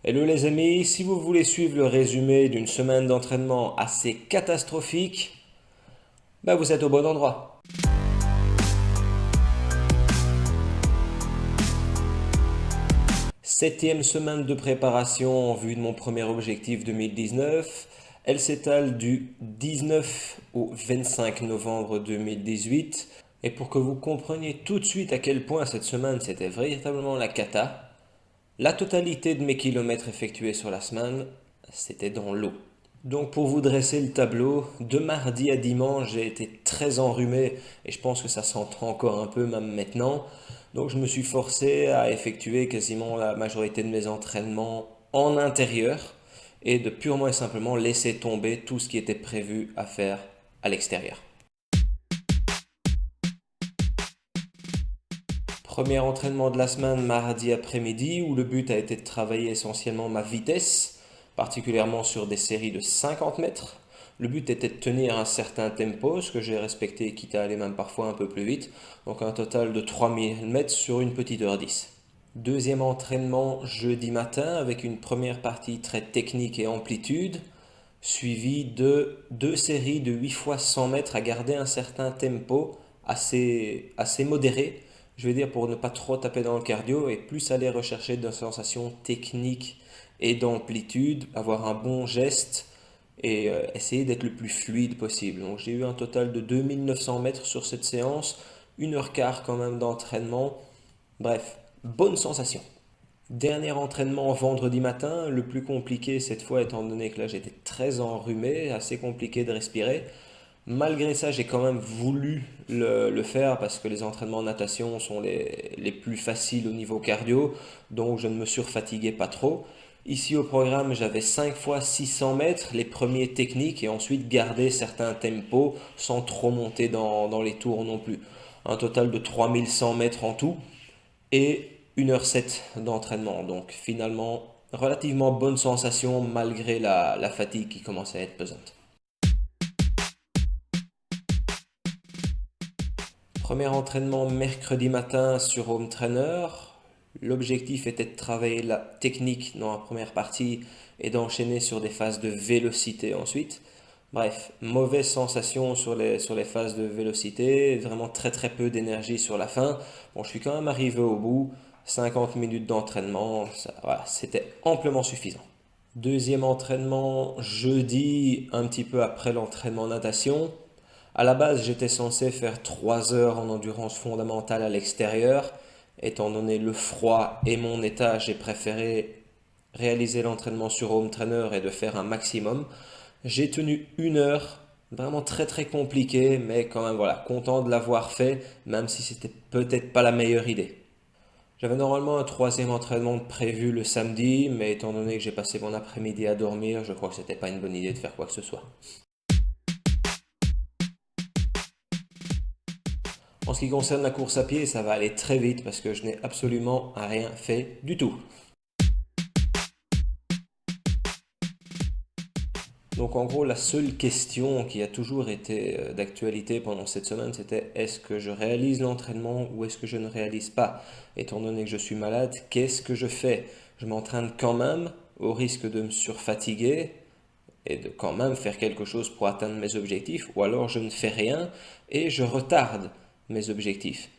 Hello les amis, si vous voulez suivre le résumé d'une semaine d'entraînement assez catastrophique, vous êtes au bon endroit. Septième semaine de préparation en vue de mon premier objectif 2019. Elle s'étale du 19 au 25 novembre 2018. Et pour que vous compreniez tout de suite à quel point cette semaine c'était véritablement la cata, la totalité de mes kilomètres effectués sur la semaine, c'était dans l'eau. Donc pour vous dresser le tableau, de mardi à dimanche, j'ai été très enrhumé et je pense que ça s'entend encore un peu même maintenant. Donc je me suis forcé à effectuer quasiment la majorité de mes entraînements en intérieur et de purement et simplement laisser tomber tout ce qui était prévu à faire à l'extérieur. Premier entraînement de la semaine mardi après-midi où le but a été de travailler essentiellement ma vitesse, particulièrement sur des séries de 50 mètres. Le but était de tenir un certain tempo, ce que j'ai respecté, quitte à aller même parfois un peu plus vite. Donc un total de 3000 mètres sur une petite heure 10. Deuxième entraînement jeudi matin avec une première partie très technique et amplitude, suivi de deux séries de 8 fois 100 mètres à garder un certain tempo assez modéré, je vais dire pour ne pas trop taper dans le cardio et plus aller rechercher de sensations techniques et d'amplitude, avoir un bon geste et essayer d'être le plus fluide possible. Donc j'ai eu un total de 2900 mètres sur cette séance, 1h15 quand même d'entraînement. Bref, bonne sensation. Dernier entraînement vendredi matin, le plus compliqué cette fois étant donné que là j'étais très enrhumé, assez compliqué de respirer. Malgré ça, j'ai quand même voulu le faire parce que les entraînements en natation sont les plus faciles au niveau cardio, donc je ne me surfatiguais pas trop. Ici au programme, j'avais 5 fois 600 mètres, les premiers techniques, et ensuite garder certains tempos sans trop monter dans les tours non plus. Un total de 3100 mètres en tout et 1h07 d'entraînement. Donc finalement, relativement bonne sensation malgré la fatigue qui commençait à être pesante. Premier entraînement mercredi matin sur Home Trainer. L'objectif était de travailler la technique dans la première partie et d'enchaîner sur des phases de vélocité ensuite. Bref, mauvaise sensation sur les phases de vélocité, vraiment très très peu d'énergie sur la fin. Bon, je suis quand même arrivé au bout, 50 minutes d'entraînement, voilà, c'était amplement suffisant. Deuxième entraînement jeudi, un petit peu après l'entraînement natation. À la base, j'étais censé faire 3 heures en endurance fondamentale à l'extérieur. Étant donné le froid et mon état, j'ai préféré réaliser l'entraînement sur home trainer et de faire un maximum. J'ai tenu 1 heure, vraiment très très compliqué, mais quand même voilà, content de l'avoir fait, même si c'était peut-être pas la meilleure idée. J'avais normalement un troisième entraînement de prévu le samedi, mais étant donné que j'ai passé mon après-midi à dormir, je crois que c'était pas une bonne idée de faire quoi que ce soit. En ce qui concerne la course à pied, ça va aller très vite parce que je n'ai absolument rien fait du tout. Donc en gros, la seule question qui a toujours été d'actualité pendant cette semaine, c'était est-ce que je réalise l'entraînement ou est-ce que je ne réalise pas? Étant donné que je suis malade, qu'est-ce que je fais? Je m'entraîne quand même au risque de me surfatiguer et de quand même faire quelque chose pour atteindre mes objectifs, ou alors je ne fais rien et je retarde mes objectifs.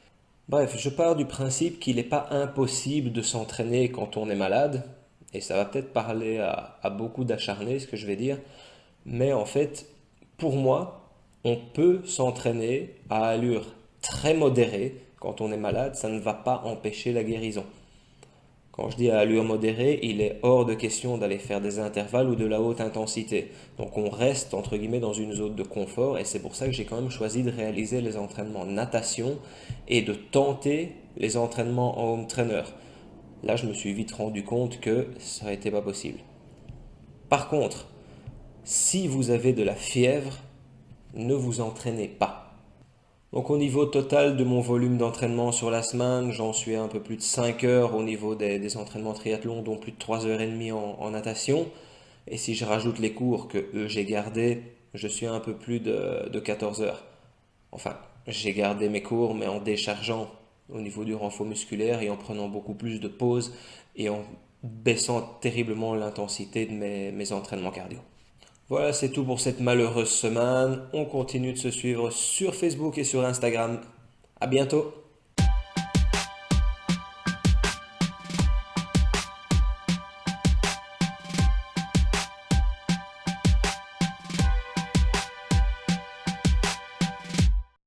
Bref, je pars du principe qu'il n'est pas impossible de s'entraîner quand on est malade, et ça va peut-être parler à beaucoup d'acharnés, ce que je vais dire, mais en fait, pour moi, on peut s'entraîner à allure très modérée quand on est malade, ça ne va pas empêcher la guérison. Quand je dis à allure modérée, il est hors de question d'aller faire des intervalles ou de la haute intensité. Donc on reste entre guillemets dans une zone de confort et c'est pour ça que j'ai quand même choisi de réaliser les entraînements natation et de tenter les entraînements en home trainer. Là, je me suis vite rendu compte que ça n'était pas possible. Par contre, si vous avez de la fièvre, ne vous entraînez pas. Donc au niveau total de mon volume d'entraînement sur la semaine, j'en suis à un peu plus de 5 heures au niveau des entraînements triathlon, dont plus de 3 heures et demie en natation. Et si je rajoute les cours que j'ai gardés, je suis à un peu plus de 14 heures. Enfin, j'ai gardé mes cours, mais en déchargeant au niveau du renfort musculaire et en prenant beaucoup plus de pauses et en baissant terriblement l'intensité de mes entraînements cardio. Voilà, c'est tout pour cette malheureuse semaine. On continue de se suivre sur Facebook et sur Instagram. À bientôt!